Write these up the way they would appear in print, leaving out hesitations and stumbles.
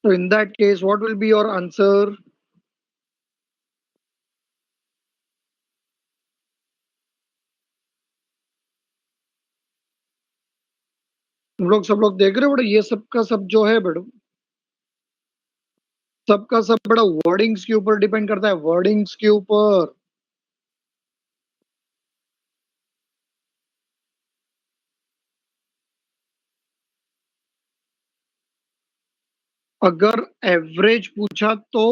So in that case, what will be your answer? तुम लोग सब लोग देख रहे हो बेटा, ये सब का सब जो है बेटा, सबका सब बड़ा वर्डिंग्स के ऊपर डिपेंड करता है, वर्डिंग्स के ऊपर। अगर एवरेज पूछा तो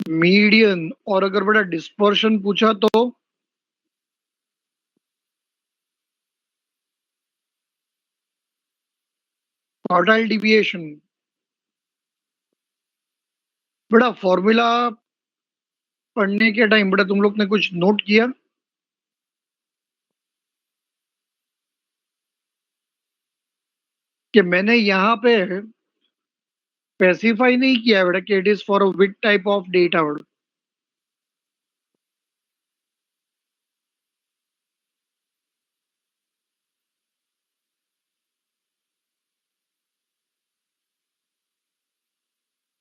मीडियन, और अगर बेटा डिस्पर्शन पूछा तो क्वार्टाइल डिविएशन। बेटा फॉर्मूला पढ़ने के टाइम बेटा तुम लोग ने कुछ नोट किया कि मैंने यहाँ पे स्पेसिफाई नहीं किया बेटा कि it is for a which type of data बेटा।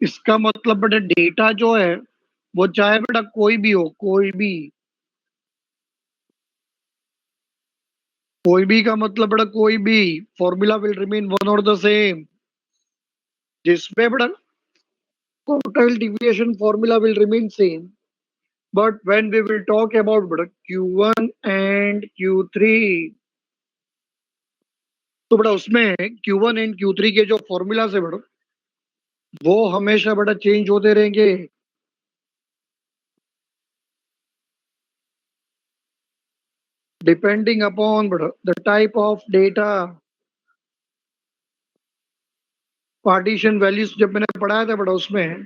इसका मतलब बेटा डेटा जो है वो चाहे बेटा कोई भी हो, कोई भी का मतलब बेटा कोई भी, फॉर्मूला विल रिमेन वन और द सेम। जिसमें बेटा quartile deviation formula will remain same, but when we will talk about बेटा Q1 and Q3, तो बेटा उसमें Q1 एंड Q3 के जो फॉर्मूलाज है बेटा वो हमेशा बेटा चेंज होते रहेंगे, डिपेंडिंग अपॉन बेटा the type of data. Partition values जब मैंने पढ़ाया था बेटा उसमें,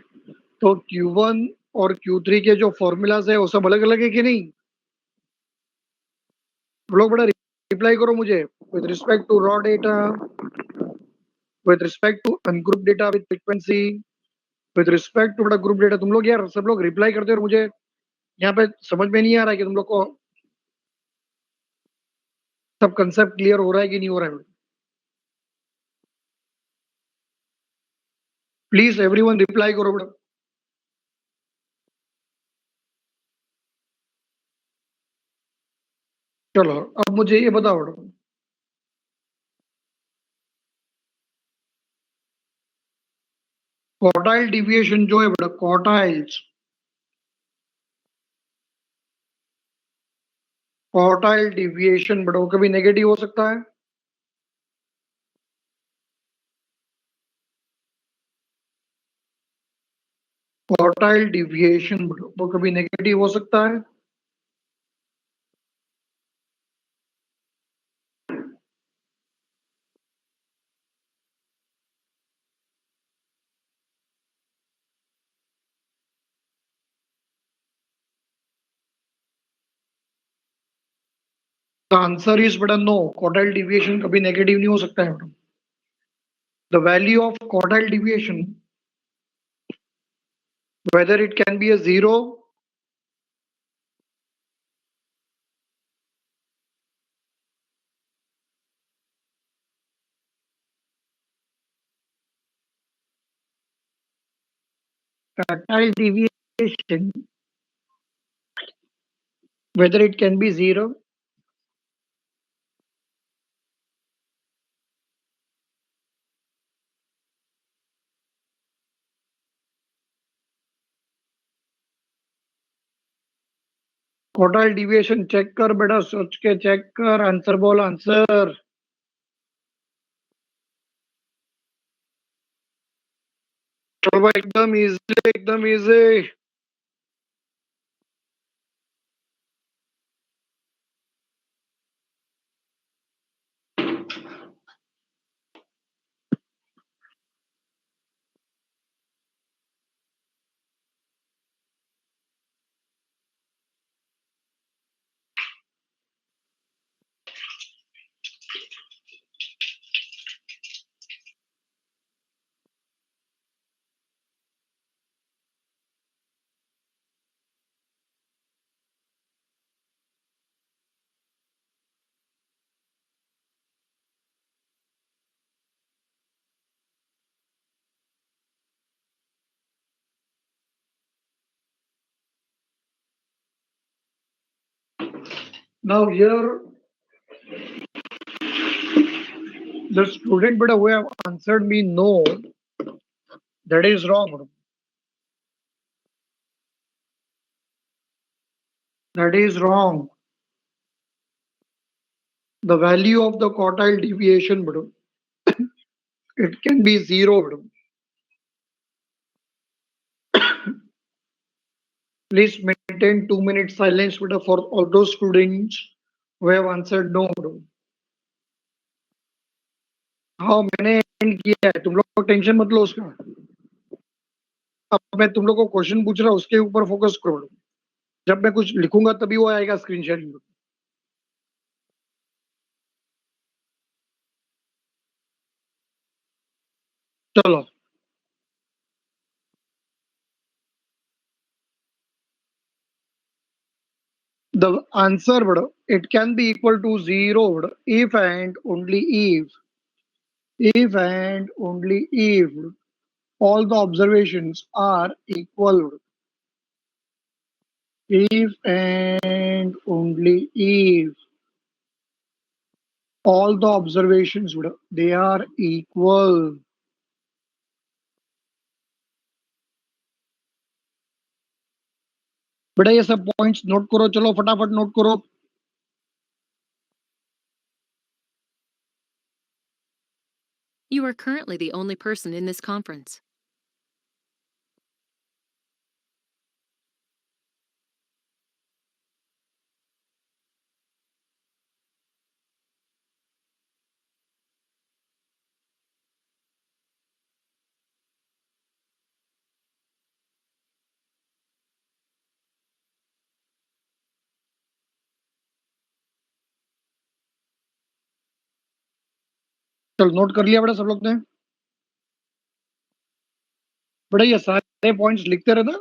तो Q1 और Q3 के जो फॉर्मूलाज है वो सब अलग अलग है कि नहीं? आप लोग बेटा रिप्लाई करो मुझे, with respect to raw data, with respect to ungroup data with frequency, with respect to बेटा ग्रुप डेटा। तुम लोग यार सब लोग रिप्लाई करते हो और मुझे यहाँ पे समझ में नहीं आ रहा है कि तुम लोग को सब कंसेप्ट क्लियर हो रहा है कि नहीं हो रहा है। प्लीज एवरीवन रिप्लाई करो बेटा। चलो अब मुझे ये बताओ बेटा, क्वार्टाइल डिविएशन जो है बेटा, क्वार्टाइल डिविएशन बेटा वो कभी नेगेटिव हो सकता है? क्वार्टाइल डिविएशन बेटा वो कभी नेगेटिव हो सकता है? द आंसर इज बेटा नो, क्वार्टाइल डिविएशन कभी नेगेटिव नहीं हो सकता है बेटा। The value of quartile deviation, whether it can be a zero, quartile deviation whether it can be zero, quartile deviation check कर बेटा, सोच के चेक कर, आंसर बोल आंसर। चलो भाई एकदम इजी, एकदम easy. Now here the student but who have answered me no, that is wrong. That is wrong. The value of the quartile deviation, madam, it can be zero, madam. Please maintain 2 minutes silence, madam, for all those students who have answered no, madam. हाँ मैंने end किया है, तुम लोग tension मत लो उसका. अब मैं तुम लोग को क्वेश्चन पूछ रहा हूँ उसके ऊपर फोकस करो madam. जब मैं कुछ लिखूंगा तभी वो आएगा स्क्रीन शेयरिंग. चलो. The answer would it can be equal to zero would, if and only if all the observations are equal. If and only if all the observations would they are equal. बेटा ये सब points note करो, चलो फटाफट note करो. You are currently the only person in this conference. चलो note कर लिया बेटा सब लोग ने. बेटा ये सारे पॉइंट्स लिखते रहना.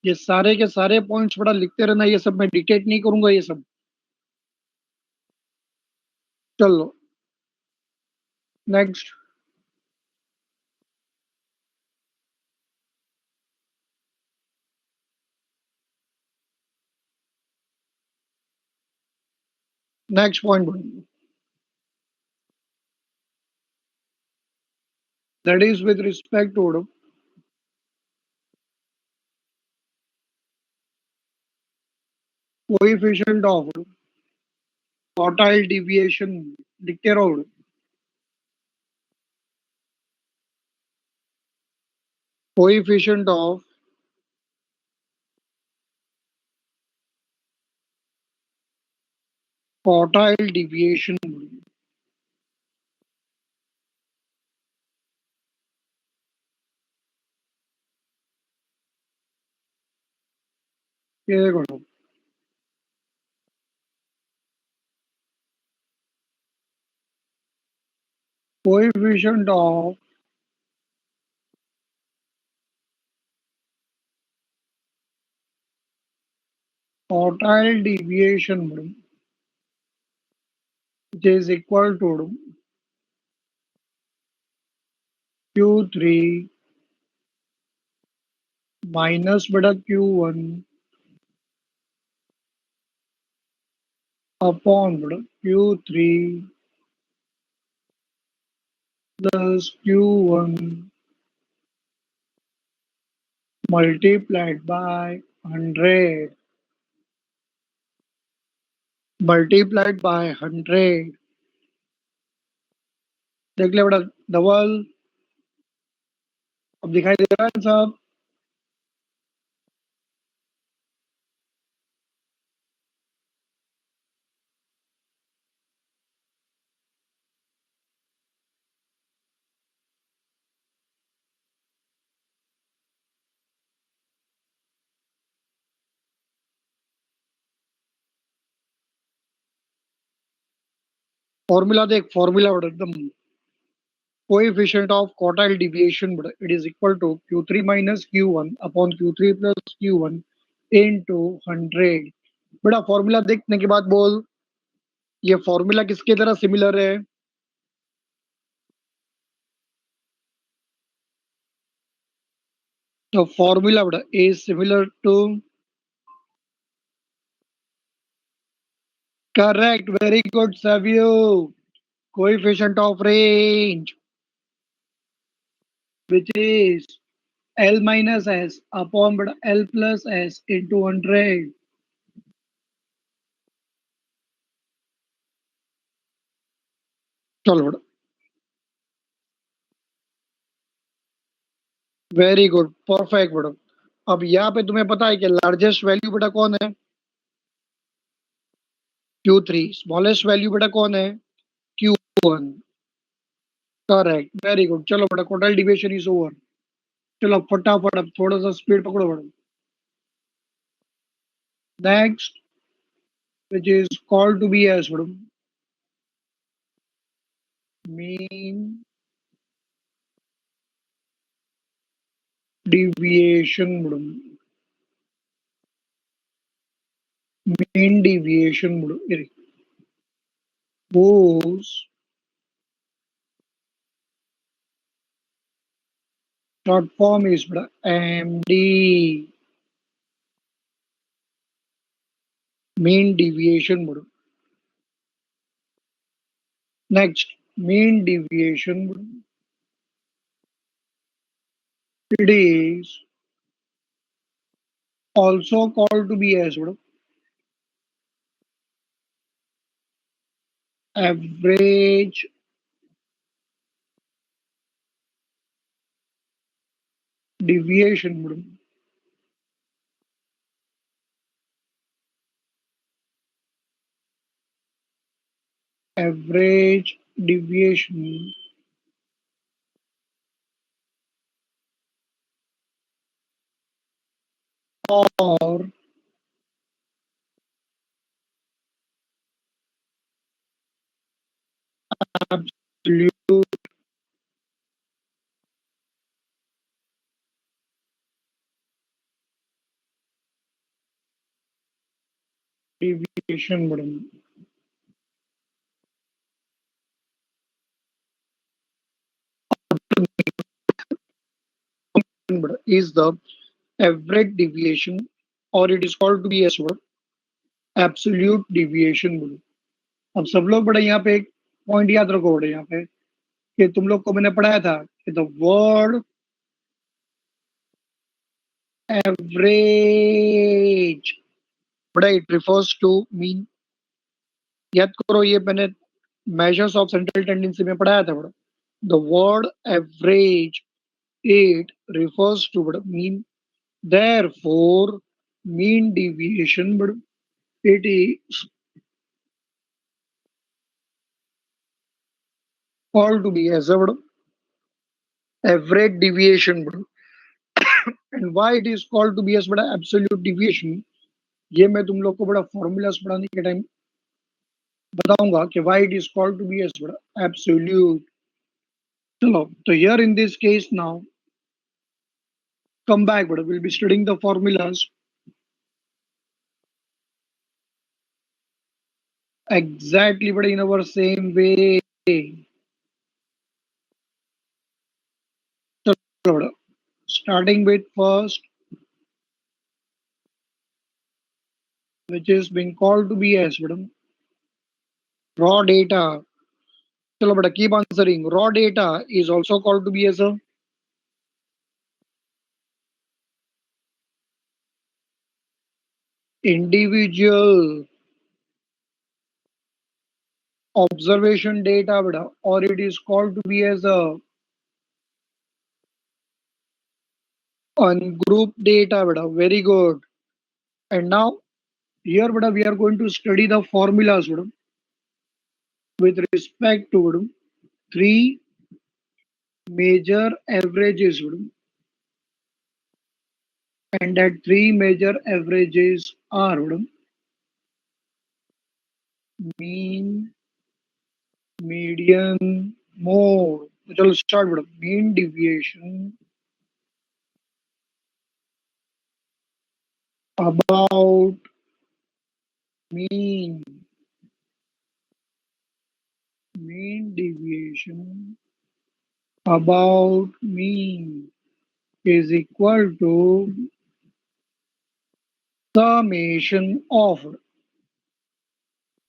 ये सारे के सारे पॉइंट्स बेटा लिखते रहना. ये सब मैं डिक्टेट नहीं करूंगा ये सब. चलो next. Next point. That is with respect to coefficient of quartile deviation लिखते रहो. Coefficient of quartile deviation. ये करो. Coefficient of quartile deviation which is equal to Q3 minus beta Q1 upon beta Q3 plus Q1 multiplied by 100 multiplied by 100. देख ले बेटा double. अब दिखाई दे रहा है सब. फॉर्मूला देख. फॉर्मूला बेटा एकदम coefficient of quartile deviation it is equal to Q3 minus Q1 upon Q3 plus Q1 into 100. बेटा फॉर्मूला देखने के बाद बोल ये फॉर्मूला किसके तरह सिमिलर है. तो फॉर्मूला बेटा is similar to Correct. Very good, Savio. Coefficient of range, which is L minus S upon L plus S into 100. चलो बेटा, वेरी गुड, परफेक्ट बेटा। अब यहाँ पे तुम्हें पता है कि लार्जेस्ट वैल्यू बेटा कौन है? Q3। स्मॉलेस्ट वैल्यू बेटा कौन है? Q1। Correct, very good. चलो बेटा, टोटल डिविएशन इज ओवर। चलो फटाफट अब थोड़ा सा स्पीड पकड़ो बेटा। Next, which is called to be as mean deviation madam. Mean deviation madam. Whose short form is MD. Mean deviation madam. Next, mean deviation madam. It is also called to be as madam, average deviation madam. Average deviation or absolute deviation madam. Is the average deviation, or it is called to be as what? Absolute deviation बोलो। अब सब लोग बड़े यहाँ पे एक point याद रखो बड़े यहाँ पे, कि तुम लोग को मैंने पढ़ाया था कि द वर्ड एवरेज बड़ा इट रिफर्स टू मीन। याद करो, ये मैंने मेजर्स ऑफ सेंट्रल टेंडेंसी में पढ़ाया था बड़ा। The word average it refers to mean, therefore mean deviation it is called to be as a average deviation and why it is called to be as absolute deviation, ये मैं तुम लोग को बड़ा फॉर्मूलास पढ़ाने के टाइम बताऊंगा कि why it is called to be as absolute। चलो, तो here in this case now come back, but we'll be studying the formulas exactly but in our same way। चलो, starting with first, which is being called to be as raw data। चलो बेटा, keep answering। Raw data is also called to be as a individual observation data बेटा, or it is called to be as a ungrouped data बेटा। Very good। And now here बेटा we are going to study the formulas बेटा with respect to three major averages बेटा, and that three major averages are बेटा mean, median, mode। तो चलो start बेटा। mean deviation about mean, mean deviation about mean is equal to summation of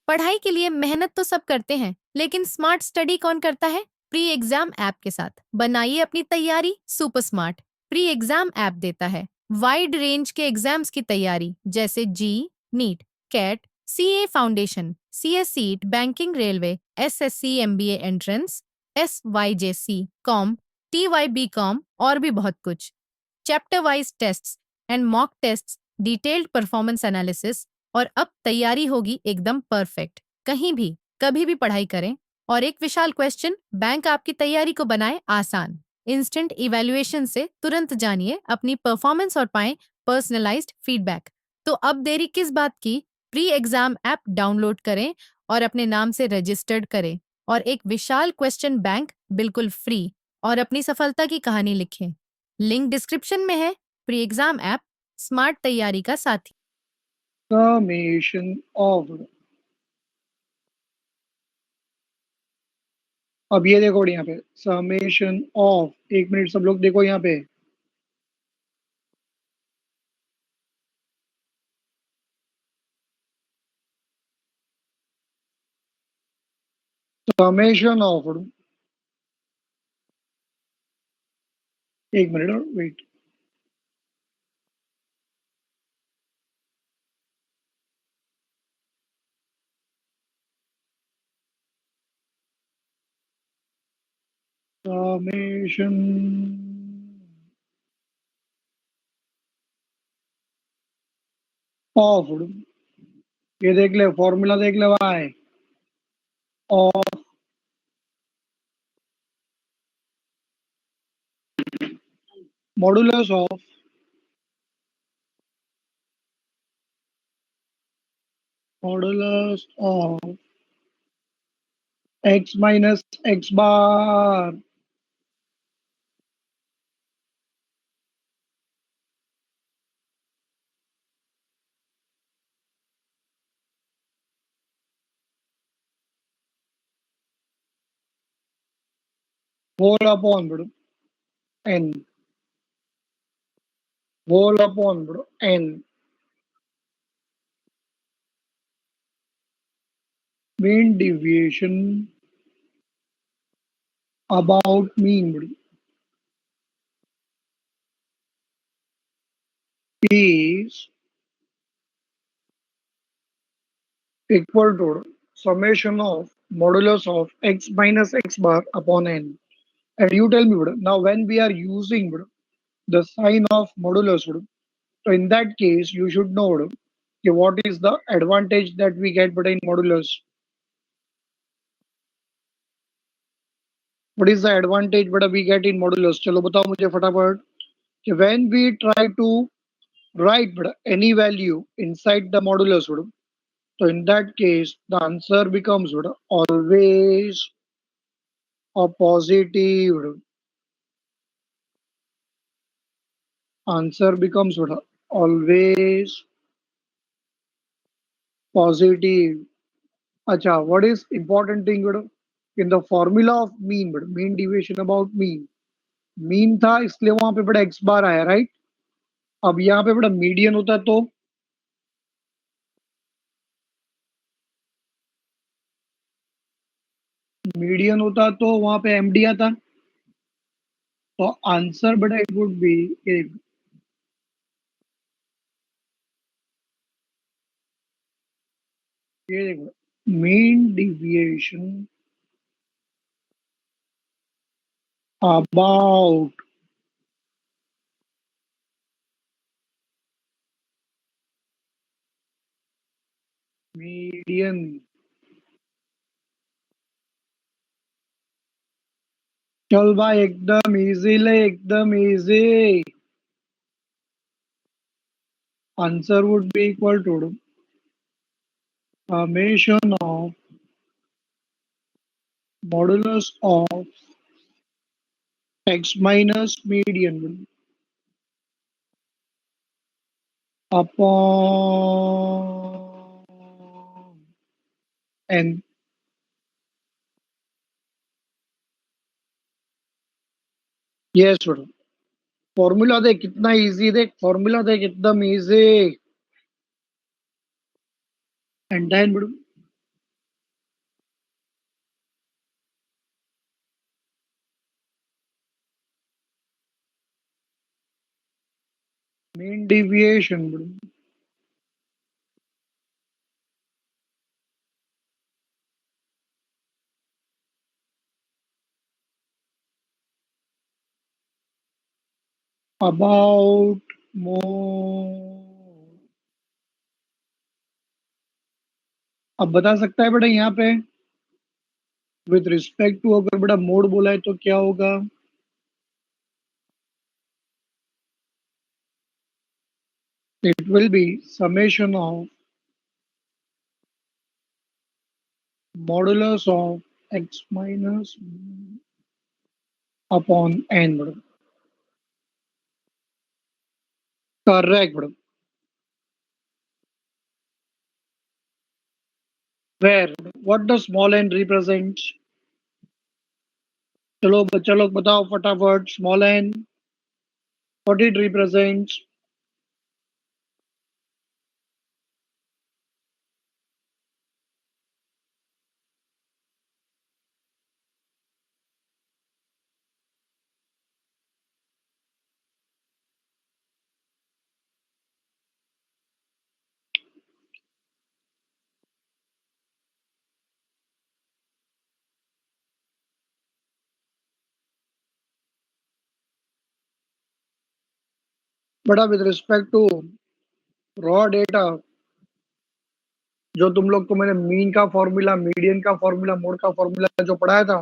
पढ़ाई के लिए मेहनत तो सब करते हैं, लेकिन स्मार्ट स्टडी कौन करता है? प्री एग्जाम ऐप के साथ बनाइए अपनी तैयारी super smart. Pre exam app देता है वाइड रेंज के एग्जाम्स की तैयारी, जैसे JEE, NEET, CAT, CA foundation, CSEET, banking, railway, SSC, MBA entrance, SYJC, com, TYB com और भी बहुत कुछ। Chapter wise tests and mock tests, detailed performance analysis, और अब तैयारी होगी एकदम परफेक्ट। कहीं भी कभी भी पढ़ाई करें। और एक विशाल क्वेश्चन बैंक आपकी तैयारी को बनाए आसान। इंस्टेंट इवैल्यूएशन से तुरंत जानिए अपनी परफॉर्मेंस और पाएं पर्सनलाइज्ड फीडबैक। तो अब देरी किस बात की? प्री एग्जाम ऐप डाउनलोड करें और अपने नाम से रजिस्टर्ड करें और एक विशाल क्वेश्चन बैंक बिल्कुल फ्री और अपनी सफलता की कहानी लिखें। लिंक डिस्क्रिप्शन में है। प्री एग्जाम ऐप स्मार्ट तैयारी का साथी। summation of, अब ये देखो यहाँ पे समेशन ऑफ, 1 मिनट सब लोग देखो यहाँ पे, समेशन ऑफ, 1 मिनट और वेट, समेशन ऑफ, ये देख ले फॉर्मूला देख ले भाई, of modulus of x minus x bar, whole upon n, whole upon n, mean deviation about mean is equal to summation of modulus of x minus x bar upon n. And you tell me, now when we are using the sign of modulus, so in that case you should know okay, what is the advantage that we get in modulus. What is the advantage we get in modulus? चलो बताओ मुझे फटाफट कि when we try to write any value inside the modulus, so in that case the answer becomes always a positive. Answer becomes always positive. Acha, what is important thing in the formula of mean, mean deviation about mean, mean था इसलिए वहां पे बड़ा x बार आया, right? अब यहाँ पे बड़ा मीडियन होता तो वहां पे एमडी आता, तो आंसर बड़ा इट वुड बी ये देखो मीन डिविएशन अबाउट मीडियन। चल भाई एकदम इजी ले, एकदम easy. Answer would be equal to summation of modulus of x minus median upon n। Yes बेटा, फॉर्मूला देख कितना इजी, देख फॉर्मूला देख एकदम easy. And then mean deviation madam. About more. अब बता सकता है बेटा यहाँ पे विथ रिस्पेक्ट टू अगर बेटा मोड बोला है तो क्या होगा? It will be summation of modulus of x minus upon n madam. Correct madam. Where what the small n represent? चलो बच्चा लोग बताओ फटाफट small n what it represents? बेटा with respect to raw data जो तुम लोग को मैंने मीन का फॉर्मूला, मीडियन का फॉर्मूला, मोड का फॉर्मूला जो पढ़ाया था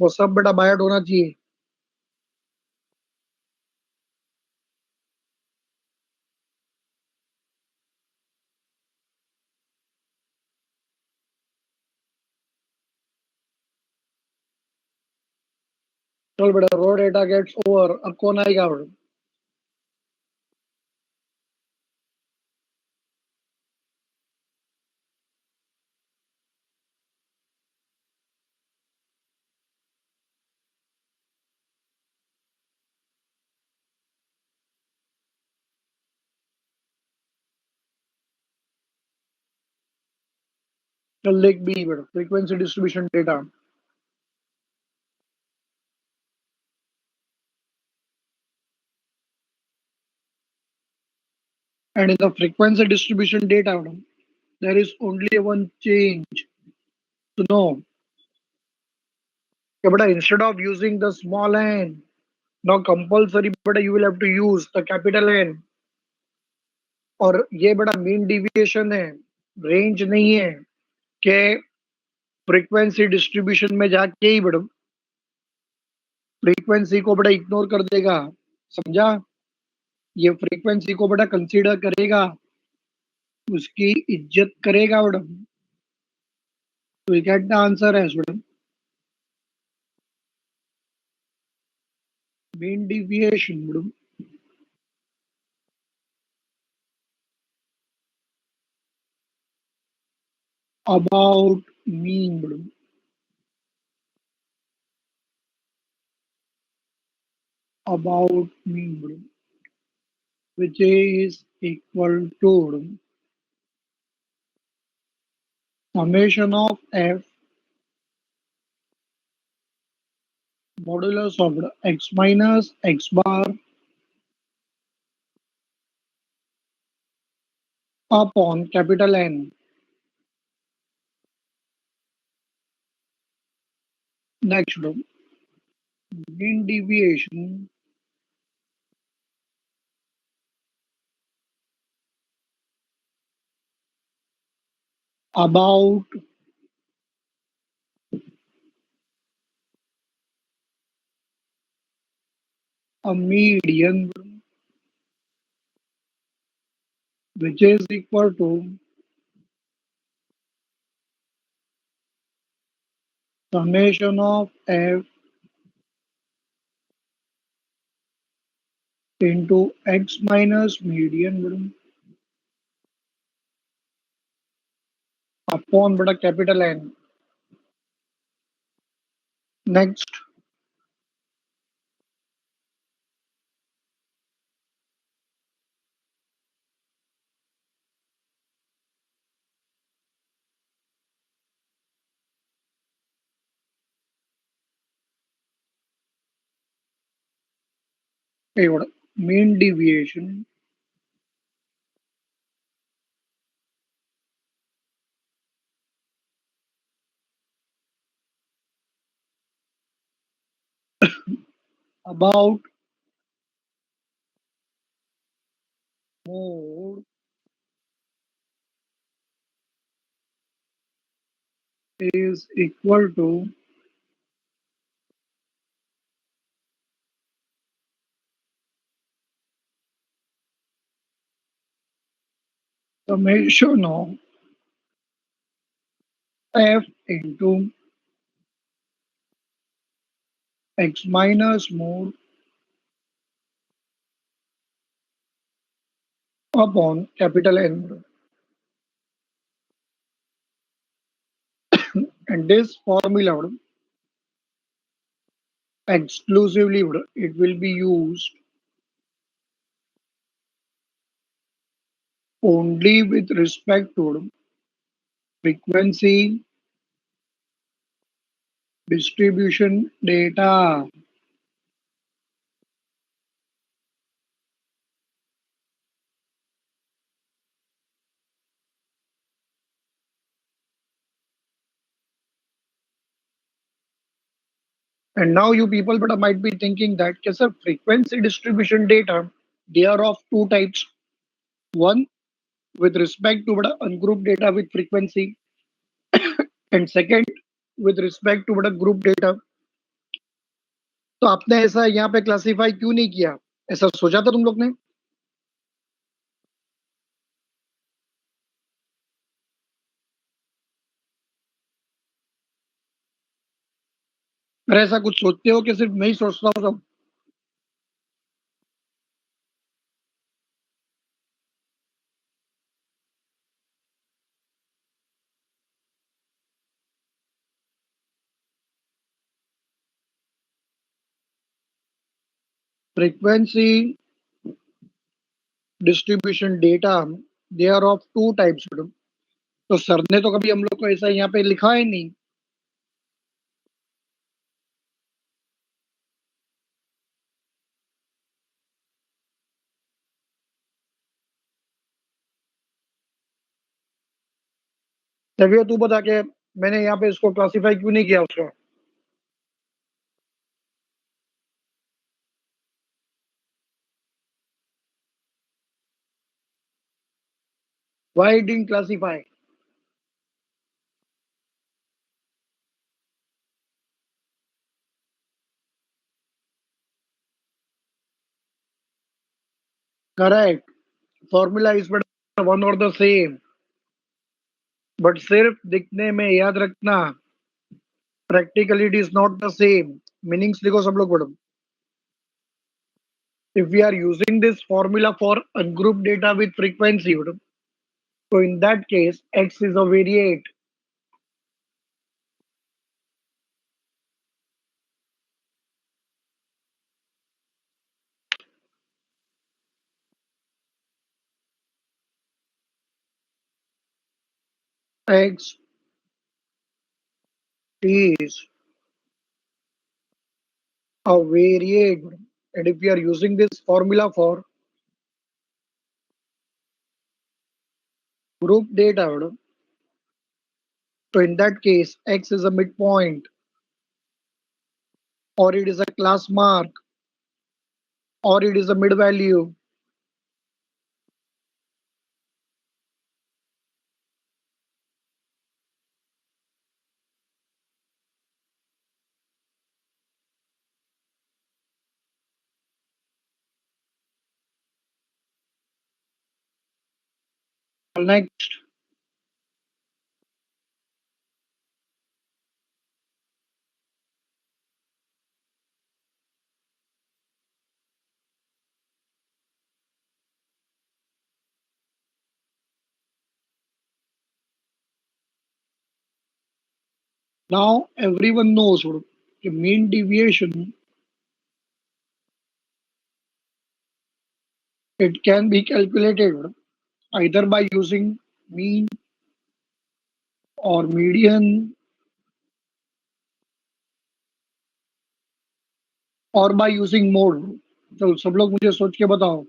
वो सब बेटा बायट होना चाहिए. चल बेटा रॉ डेटा गेट्स ओवर. अब कौन आएगा बेटा? चल लिख बी बेटा frequency distribution data. And in the frequency distribution data, madam, there is only one change to know. Okay, but instead of using the small n, now compulsory, but you will have to use the capital N. और ये बड़ा mean deviation है, range नहीं है कि frequency distribution में जाके ही बड़ा फ्रीक्वेंसी को बड़ा इग्नोर कर देगा. समझा? ये फ्रीक्वेंसी को बड़ा कंसीडर करेगा, उसकी इज्जत करेगा बड़ा. तो you get the answer as madam mean deviation madam. About mean madam. About mean madam, which is equal to summation of f modulus of x minus x bar upon capital N. Next madam, mean deviation about a median which is equal to summation of f into x minus median madam upon बड़ा capital N. Next, mean deviation about mode is equal to summation of f into x minus mode upon capital N. And this formula exclusively it will be used only with respect to frequency distribution data. And now you people but might be thinking that okay, sir, frequency distribution data, they are of two types. One with respect to ungrouped data with frequency, and second with respect to group data. तो आपने ऐसा यहाँ पे classify क्यों नहीं किया? ऐसा सोचा था तुम लोग ने? अरे ऐसा कुछ सोचते हो कि सिर्फ मैं ही सोचता हूँ सब? Frequency distribution data, they are of two types. तो सर ने तो कभी हम लोग को ऐसा यहाँ पे लिखा है नहीं. तभी तू बता के मैंने यहाँ पे इसको क्लासिफाई क्यों नहीं किया उसको? Why it didn't classify? Correct. Formula is one or the same. But सिर्फ दिखने में याद रखना, practically it is not the same. Meanings लिखो सब लोग पढ़ो. If we are using this formula for ungrouped data with frequency, so in that case, x is a variate. X is a variate. And if we are using this formula for group data, so in that case, x is a midpoint, or it is a class mark, or it is a mid value. Next, now everyone knows the mean deviation, it can be calculated either by using mean or median or by using mode. तो सब लोग मुझे सोच के बताओ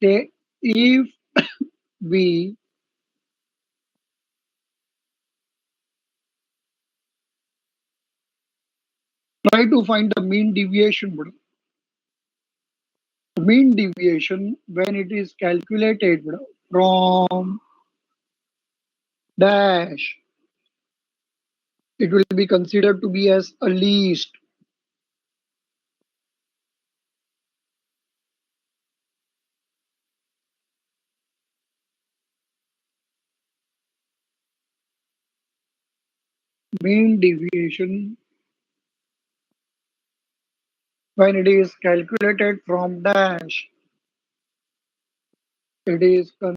कि if we Try to find the mean deviation. Bro. Mean deviation when it is calculated bro, from dash, it will be considered to be as a least. Mean deviation when it is calculated from dash, it is